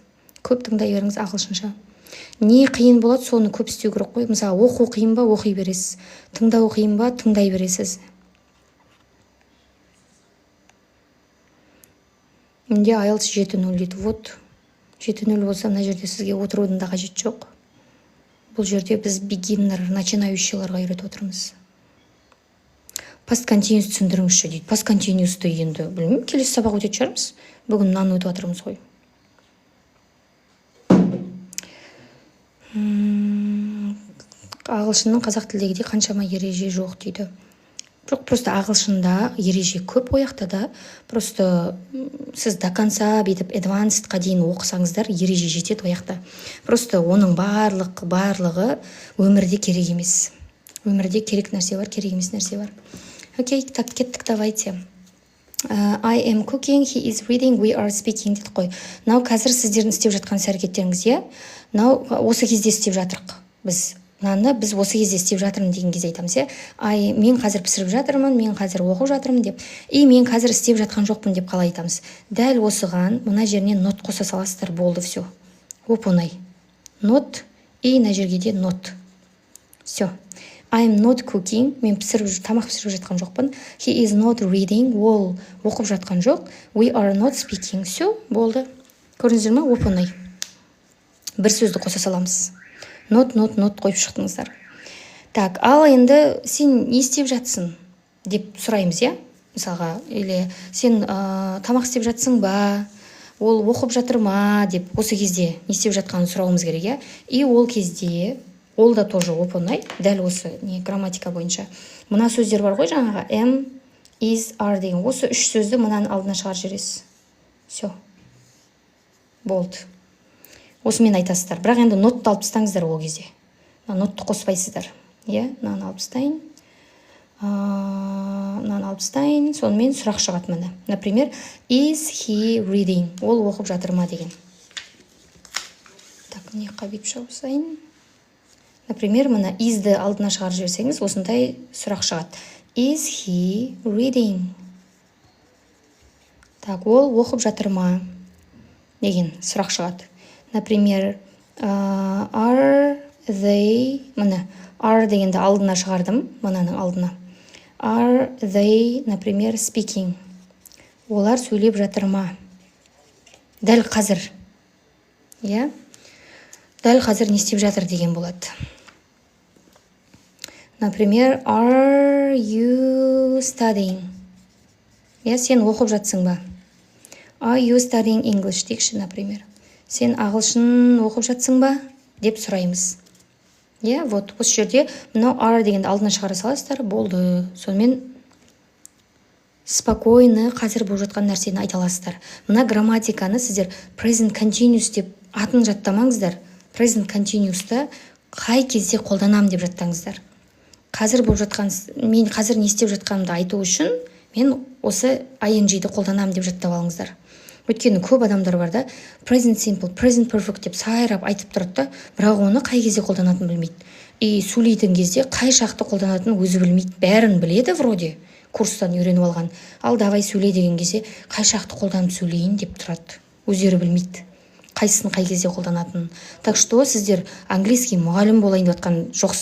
Көп тыңдай беріңіз ағылшынша. Не қиын болады, соны көп істеу керек қой. Мысалы, оқу қиын ба, оқи бересіз. Тыңдау қиын ба, тыңдай бересіз. Менде IELTS 7.0 дейді. Вот, 7.0 болса, мына жерде сізге отырудың да қажет жоқ. Бұл жерде біз beginner, начинающийларға үйретіп отырмыз. Past continuous түсіндіріңізші дейді. Past continuous'ты енді білмеймін, келесі сабақ өтетін шығармыз. Бүгін мынаны өтіп отырмыз ғой. Ағылшынның қазақ тілдегідей қаншама ереже жоқ дейді. Жоқ, просто ағылшында ереже көп ояқта да. Просто сіз до конца бетіп advancedқа дейін оқысаңыздар, ереже жетеді ояқта. Просто оның барлығы өмірде керек емес. Өмірде керек нәрсе бар, керек емес нәрсе бар. Окей, так, кеттік, давайте. I am cooking, he is reading, we are speaking дейді қой. Нау қазір сіздердің істеп жатқан іс-әрекеттеріңізде, нау осы кезде істеп жатырық. Біз осы кезде істеп жатырмын деген кезде айтамыз, мен қазір пісіріп жатырмын, мен қазір оқып жатырмын деп. И мен қазір істеп жатқан жоқпын деп қалай айтамыз. Дәл осыған мына жеріне not қоса саласыздар, болды, все. Оп-оңай. Not и мына жерге де not. Все. I am not cooking, мен тамақ пісіріп жатқан жоқпын. He is not reading, ол оқып жатқан жоқ. We are not speaking, все, болды. Көрдіңіздер ма? Оп-оңай. Бір сөзді қоса саламыз. Not қойып шықтыңыздар. Так, ал енді сен не істеп жатсың деп сұраймыз, мысалға, или сен тамақ істеп жатсың ба, ол оқып жатыр ма деп осы кезде не істеп жатқанын сұрауымыз керек, и ол кезде ол да тоже оп-оңай, дәл осы грамматика бойынша. Мына сөздер бар ғой жаңағы am, is, are деген. Осы үш сөзді мынаның алдына шығарып жібересіз. Все. Болды. Осымен айтасыздар. Бірақ енді нотты алып тастаңыздар ол кезде. Нотты қоспайсыздар. Мынаны алып тастайын. Сонымен сұрақ шығады міне. Например, is he reading? Ол оқып жатыр ма деген. Так, не қабип шығысайын. Например, мына is-ді алдына шығарып жіберсеңіз, осындай сұрақ шығады. Is he reading? Так, ол оқып жатыр ма деген сұрақ шығады. Например, are they, мына are дегенді алдына шығардым, мынаның алдына. Are they, например, speaking? Олар сөйлеп жатыр ма? Дәл қазір. Дәл қазір не істеп жатыр деген болады. Например, are you studying? Сен оқып жатсың ба? Are you studying English дейікші, например. Сен ағылшын оқып жатсың ба деп сұраймыз. Вот, осы жерде мынау are дегенді алдына шығара саласыздар, болды. Сонымен спокойны қазір болып жатқан нәрсені айта аласыздар. Мына грамматиканы сіздер present continuous деп атын жаттамаңыздар. Present continuous'ты қай кезде қолданам деп жаттаңыздар. Қазір болып жатқан, мен қазір не істеп жатқанымды айту үшін мен осы ing-ді қолданам деп жаттап алыңыздар. Өйткені көп адамдар бар да, present simple, present perfect деп сайрап айтып тұрады да, бірақ оны қай кезде қолданатынын білмейді. И сөйлейтін кезде қай шақты қолданатынын өзі білмейді. Бәрін біледі вроде, курстан үйреніп алған. Ал давай сөйле деген кезде қай шақты қолданып сөйлейін деп тұрады. Өздері білмейді қайсысын қай кезде қолданатынын. Так что сіздер английский мұғалім болайын деп жатқан жоқ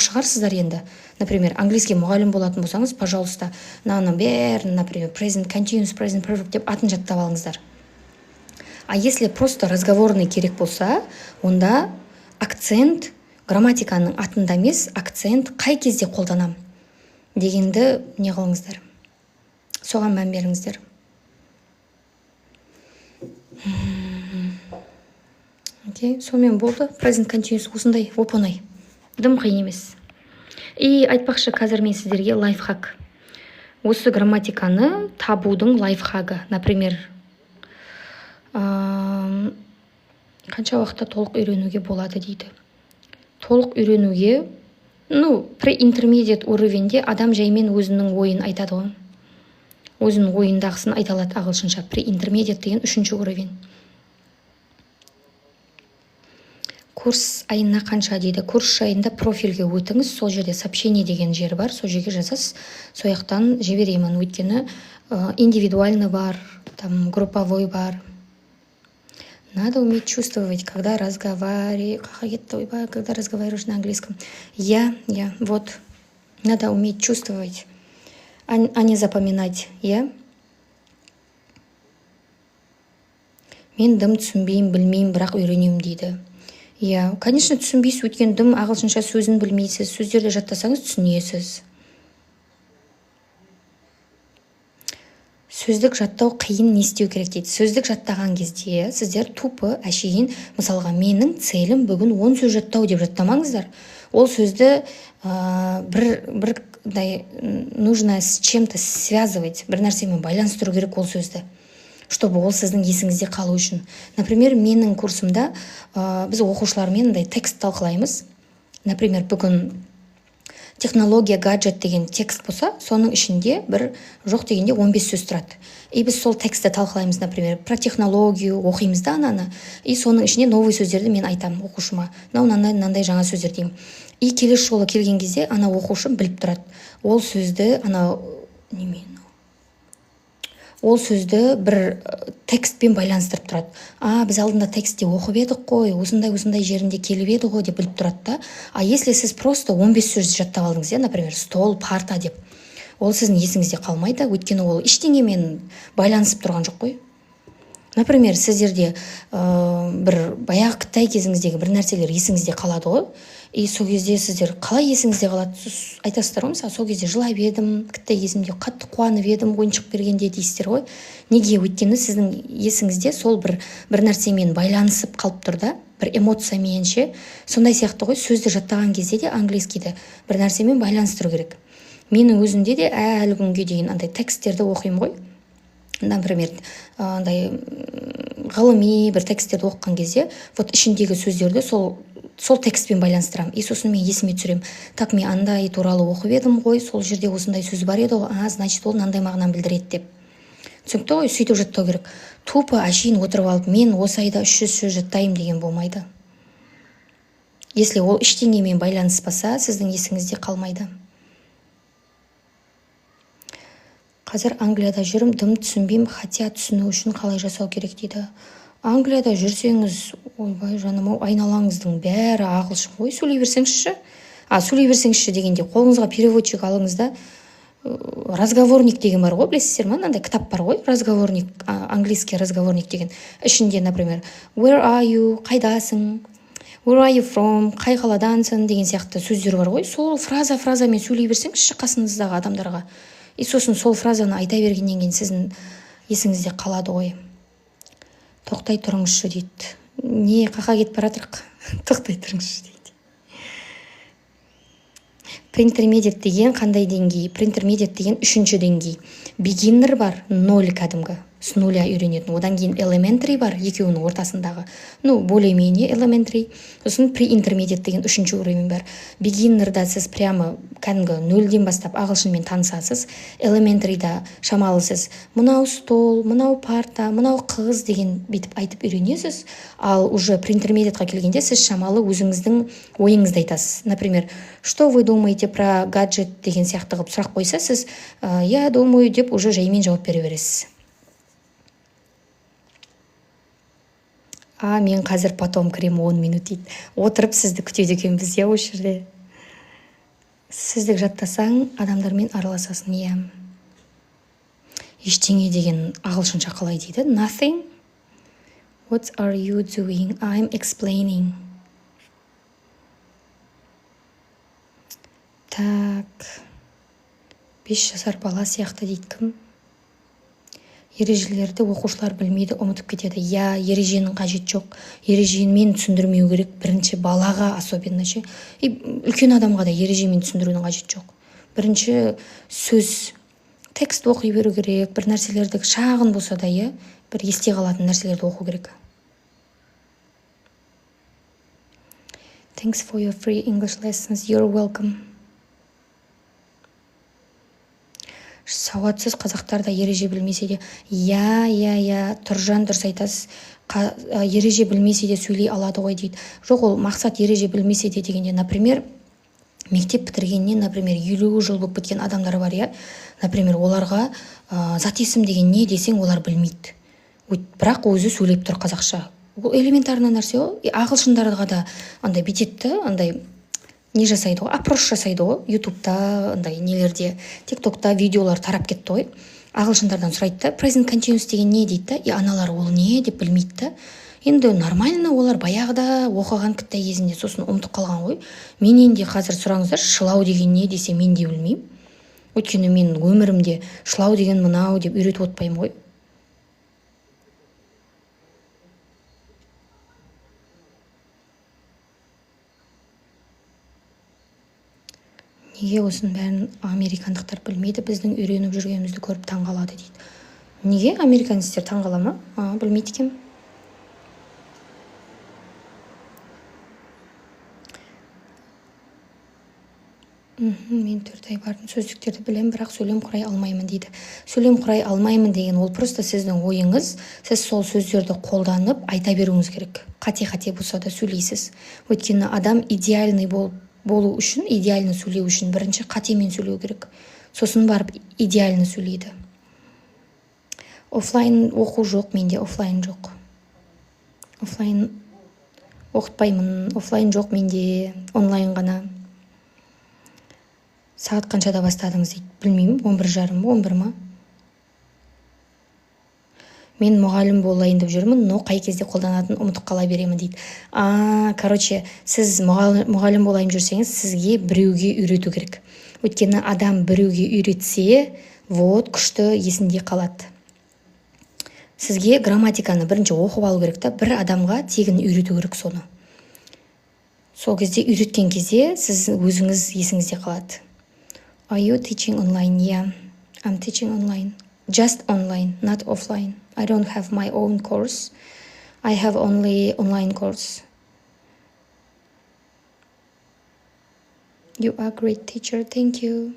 шығарсыздар енді. Например, английский мұғалім болатын болсаңыз, пожалуйста, мынаның бәрін, например, present continuous, present perfect деп атын жаттап алыңыздар. А если просто разговорный керек болса, онда акцент грамматиканың атында емес, акцент қай кезде қолданам дегенді не қылыңыздар. Соған мән беріңіздер. Окей, сонымен болды. Present continuous осындай оп-оңай. Дым қиын емес. И айтпақшы, қазір мен сіздерге лайфхак. Осы грамматиканы табудың лайфхагы. Например, қанша уақытта толық үйренуге болады дейді. Толық үйренуге, pre-intermediate уровеньде адам жаймен өзінің ойын айтады ғой. Өзінің ойындағысын айта алады ағылшынша. Pre-intermediate деген 3-ші уровень. Курс айына қанша дейді. Курс айында профильге өтіңіз, сол жерде сообщение деген жер бар, сол жерге жазасыз, сояқтан жіберемін. Өйткені индивидуальный бар, там групповой бар. Надо уметь чувствовать, когда разговариваешь на английском. Вот. Надо уметь чувствовать, а не запоминать. Мен дым түсінбеймін, білмеймін, бірақ үйренемін дейді. Конечно, түсінбейсіз, өткен дым ағылшынша сөзін білмейсіз, сөздерді жаттасаңыз түсінесіз. Сөздік жаттау қиын, не істеу керек дейді. Сөздік жаттаған кезде сіздер тупы әшейін, мысалға, менің целім бүгін 10 сөз жаттау деп жаттамаңыздар. Ол сөзді нужно с чем-то связывать, бір нәрсемен байланыстыру керек ол сөзді, чтобы ол сіздің есіңізде қалу үшін. Например, менің курсымда біз оқушылармен текст талқылаймыз. Например, бүгін технология, гаджет деген текст болса, соның ішінде бір жоқ дегенде 15 сөз тұрады. И біз сол текстті талқылаймыз, например, про технологию оқимыз да ананы. И соның ішінде новый сөздерді мен айтам оқушыма. Мынандай жаңа сөздер деймін. И келесі жолы келген кезде ана оқушым біліп тұрады. Ол сөзді ол сөзді бір текстпен байланыстырып тұрады. Біз алдында текстте оқып едік қой, осындай жерінде келіп еді ғой деп біліп тұрады да. А если сіз просто 15 сөз жаттап алдыңыз, например, стол, парта деп, ол сіздің есіңізде қалмайды, өйткені ол ештеңемен байланысып тұрған жоқ қой. Например, сіздерде бір баяғы Қытай кезіңіздегі бір нәрселер есіңізде қалады ғой. И сол кезде сіздер қалай есіңізде қалады? Айтасыздар ғой, мысалы, сол кезде жылап едім, Қытай кезімде қатты қуанып едім, ойыншық бергенде дейсіздер ғой. Неге? Өйткені сіздің есіңізде сол бір нәрсемен байланысып қалып тұр да, бір эмоциямен ше. Сондай сияқты ғой, сөзді жаттаған кезде де английскийді бір нәрсемен байланыстыру керек. Менің өзімде де әлі күнге дейін андай тексттерді оқимын ғой. Например, ғылыми бір тексттерді оқыған кезде, вот ішіндегі сөздерді сол текстпен байланыстырам. И сосын мен есіме түсірем. Так, мен андай туралы оқып едім ғой, сол жерде осындай сөз бар еді ғой, значит, ол мынандай мағынаны білдіреді деп. Түсінікті ғой, сөйтіп жаттау керек. Тупо әшейін отырып алып, мен осы айда 300 сөз жаттаймын деген болмайды. Если ол ештеңемен байланыспаса, сіздің есіңізде қалмайды. Қазір Англияда жүрім, дым түсінбеймін, хотя түсіну үшін қалай жасау керек дейді. Англияда жүрсеңіз, ойбай жаным, айналаңыздың бәрі ағылшын ғой, сөйлей берсеңізші дегенде қолыңызға переводчик алыңыз да, разговорник деген бар ғой, білесіздер ме? Мынандай кітап бар ғой, разговорник, английский разговорник деген. Ішінде, например, where are you, қайдасың, where are you from, қай қаладансың деген сияқты сөздер бар ғой. Сол фразамен сөйлей берсеңізші қасыңыздағы адамдарға. И сосын сол фразаны айта бергеннен кейін сіздің есіңізде қалады ғой. Тоқтай тұрыңызшы дейді. Не, қақа кетіп баратырық? Тоқтай тұрыңызшы дейді. Pre-intermediate деген қандай деңгей? Pre-intermediate деген 3-ші деңгей. Beginner бар, 0 кәдімгі. с нуля үйренетін. Одан кейін elementary бар, екеуінің ортасындағы. Ну, более-менее elementary. Сосын pre-intermediate деген үшінші уровень бар. Beginner'да сіз прямо кәдімгі нөлден бастап ағылшынмен танысасыз. Elementary'да шамалы сіз мынау стол, мынау парта, мынау қыз деген бүйтіп айтып үйренесіз. Ал уже pre-intermediateға келгенде сіз шамалы өзіңіздің ойыңызды айтасыз. Например, что вы думаете про гаджет деген сияқты қылып сұрақ қойса, сіз я думаю деп уже жаймен жауап бере бересіз. Мен қазір потом кірем 10 минут дейді. Отырып сізді күтеді екенбіз, иә, осы жерде. Сіздік жаттасаң, адамдармен араласасын, иә. Ештеңе деген ағылшынша қалай дейді? Nothing. What are you doing? I'm explaining. Так. 5 жасар бала сияқты дейді кім? Ережелерді оқушылар білмейді, ұмытып кетеді. Ереженің қажет жоқ. Ережемен түсіндірмеу керек. Бірінші балаға особенно ше. Үлкен адамға да ережемен түсіндірудің қажет жоқ. Бірінші сөз, текст оқи беру керек. Бір нәрселерді шағын болса да, бір есте қалатын нәрселерді оқу керек. Thanks for your free English lessons. You're welcome. Сауатсыз қазақтарда ереже білмесе де, Тұржан дұрыс айтасыз, ереже білмесе де сөйлей алады ғой дейді. Жоқ, ол мақсат ереже білмесе де дегенде, например, мектеп бітіргеннен, например, 50 жыл болып кеткен адамдар бар, например, оларға зат есім деген не десең, олар білмейді. Бірақ өзі сөйлеп тұр қазақша. Ол элементарный нәрсе ғой. Ағылшындарға да андай бететті, андай не жасайды ғой, опрос жасайды ғой, ютубта, андай нелерде, тиктокта видеолар тарап кетті ғой. Ағылшындардан сұрайды да, present continuous деген не дейді да, аналар ол не деп білмейді да. Енді нормально, олар баяғыда оқыған кітап кезінде сосын ұмытып қалған ғой. Менен де қазір сұраңыздар, шылау деген не десе мен де білмеймін. Өйткені мен өмірімде шылау деген мынау деп үйретіп отпаймын ғой. Неге осының бәрін американдықтар білмейді, біздің үйреніп жүргенімізді көріп таңғалады дейді. Неге американецтер таңғала ма? Білмейді екен. Мен 4 ай бардым, сөздіктерді білем, бірақ сөйлем құрай алмаймын дейді. Сөйлем құрай алмаймын деген ол просто сіздің ойыңыз, сіз сол сөздерді қолданып айта беруіңіз керек. Қате-қате болса да сөйлейсіз. Өйткені адам идеальный болу үшін, идеальны сөйлеу үшін бірінші қатемен сөйлеу керек. Сосын барып идеальны сөйлейді. Офлайн оқу жоқ, менде офлайн жоқ. Офлайн оқытпаймын, офлайн жоқ менде, онлайн ғана. Сағат қаншада бастадыңыз дейді, білмеймін, 11:30, 11 ма? Мен мұғалім болайын деп жүрмін, но қай кезде қолданатын ұмытып қала беремін дейді. Короче, сіз мұғалім болайын жүрсеңіз, сізге біреуге үйрету керек. Өйткені адам біреуге үйретсе, күшті есінде қалады. Сізге грамматиканы бірінші оқып алу керек та, бір адамға тегін үйрету керек соны. Сол кезде үйреткен кезде сіз өзіңіз есіңізде қалады. Are you teaching online? Yeah, I'm teaching online. Just online, not offline. I don't have my own course. I have only online course. You are a great teacher. Thank you.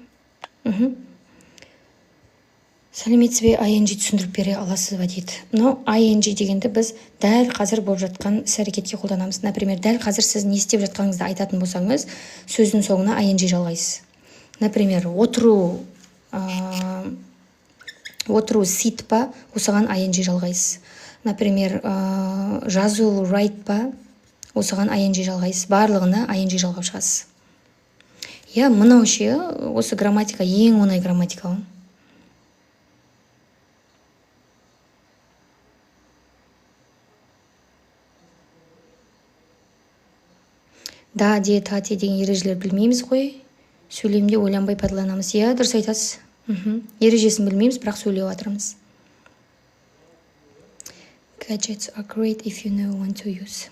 Сәлеметсіз бе, ING түсіндіріп бере аласыз ба дейді. Но ING дегенді біз дәл қазір болып жатқан іс-әрекетке қолданамыз. Например, дәл қазір сіз не істеп жатқаныңызды айтатын болсаңыз, сөздің соңына ING жалғайсыз. Например, отыру sit па, осыған ING жалғайсыз. Например, жазу write па, осыған ING жалғайсыз. Барлығына ING жалғап шығасыз. Мынау ше, осы грамматика ең оңай грамматика ғой. Да, де, тати деген ережелер білмейміз ғой. Сөйлемде ойланбай пайдаланамыз. Дұрыс айтасыз. Ережесін білмейміз, бірақ сөйлеп жатырмыз. Gadgets are great if you know when to use.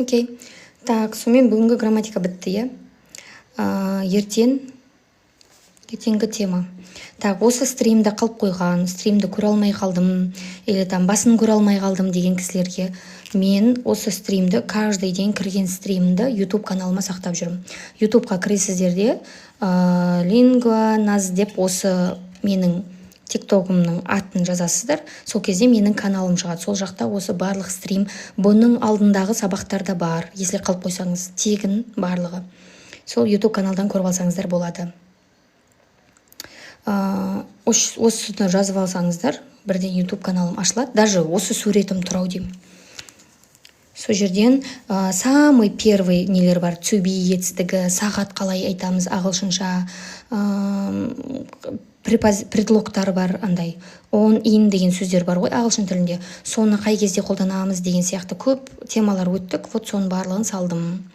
Окей. Так, сонымен бүгінгі грамматика бітті, иә. Ертеңгі тема. Так, осы стримді қалып қойған, стримді көре алмай қалдым, или там басын көре алмай қалдым деген кісілерге мен осы стримді каждый день кірген стримді YouTube каналыма сақтап жүрмін. YouTubeға кіресіздерде Lingua Naz деп осы менің тиктогымның атын жазасыздар. Сол кезде менің каналым шығады. Сол жақта осы барлық стрим, бұның алдындағы сабақтар да бар. Если қалып қойсаңыз, тегін барлығы. Сол YouTube каналдан көріп алсаңыздар болады. Осыны жазып алсаңыздар, бірден YouTube каналым ашылады. Даже осы суретім тұрау деймін. Сол жерден самый первый нелер бар. To be етістігі, сағат қалай айтамыз ағылшынша, предлогтар бар, андай on, in деген сөздер бар ғой ағылшын тілінде. Соны қай кезде қолданамыз деген сияқты көп темалар өттік. Вот соның барлығын салдым.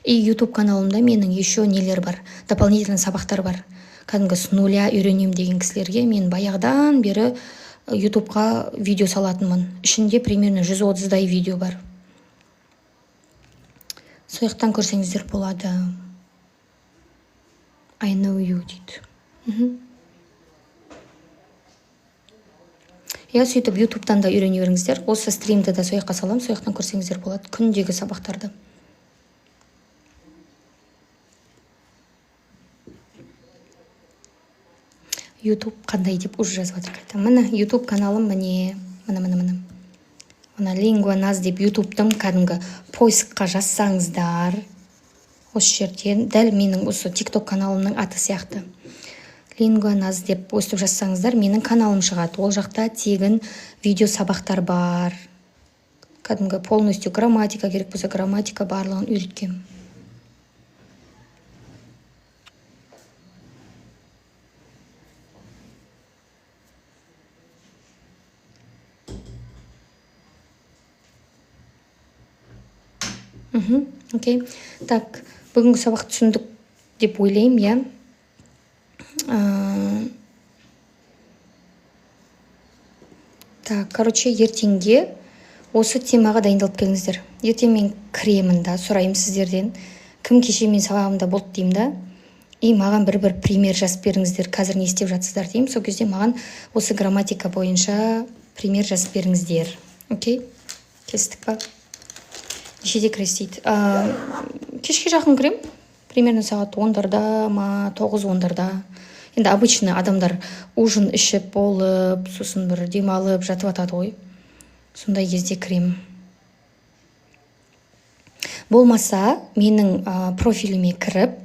И YouTube каналымда менің еще нелер бар, дополнительный сабақтар бар. Кәдімгі с нуля үйренем деген кісілерге мен баяғыдан бері YouTubeға видео салатынмын. Ішінде примерно 130-дай видео бар. Сояқтан көрсеңіздер болады. I know you дейді. Я сөйтіп YouTube'тан да үйрене беріңіздер. Осы стримді да сояққа салам, сояқтан көрсеңіздер болады. Күндегі сабақтарды. YouTube қандай деп уже жазып жатыр қайта. Міне YouTube каналым, міне. Мына Lingua Naz деп YouTube'тың кәдімгі поискқа жазсаңыздар, осы жерден дәл менің осы TikTok каналымның аты сияқты. Lingua Naz деп өстіп жазсаңыздар, менің каналым шығады. Ол жақта тегін видео сабақтар бар. Кәдімгі полностью грамматика керек болса, грамматика барлығын үйреткем. Окей. Так, бүгінгі сабақты түсіндік деп ойлаймын, иә. Так, короче, ертеңге осы темаға дайындалып келіңіздер. Ертең мен кіремін да, сұрайым сіздерден. Кім кеше мен сабағымда болды деймін да. И маған бір пример жазып беріңіздер. Қазір не істеп жатсыздар деймін. Сол кезде маған осы грамматика бойынша пример жазып беріңіздер. Окей? Келістік па? Нешеде кіресіз дейді. Кешке жақын кірем. Примерно сағат 10-дарда ма, 9-10-дарда. Енді обычно адамдар ужин ішіп болып, сосын бір демалып жатып атады ғой. Сондай кезде кірем. Болмаса, менің профиліме кіріп,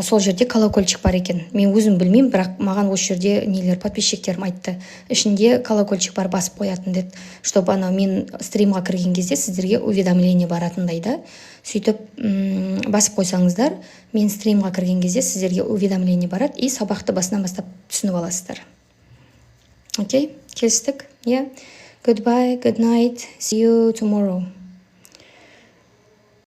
сол жерде колокольчик бар екен. Мен өзім білмеймін, бірақ маған осы жерде нелер подписчиктерім айтты. Ішінде колокольчик бар, басып қоятын деді. Чтобы мен стримға кірген кезде сіздерге уведомление баратындай да. Сөйтіп басып қойсаңыздар, мен стримға кірген кезде сіздерге уведомление барады, и сабақты басынан бастап түсініп аласыздар. Окей, келістік? Yeah. Goodbye, good night, see you tomorrow.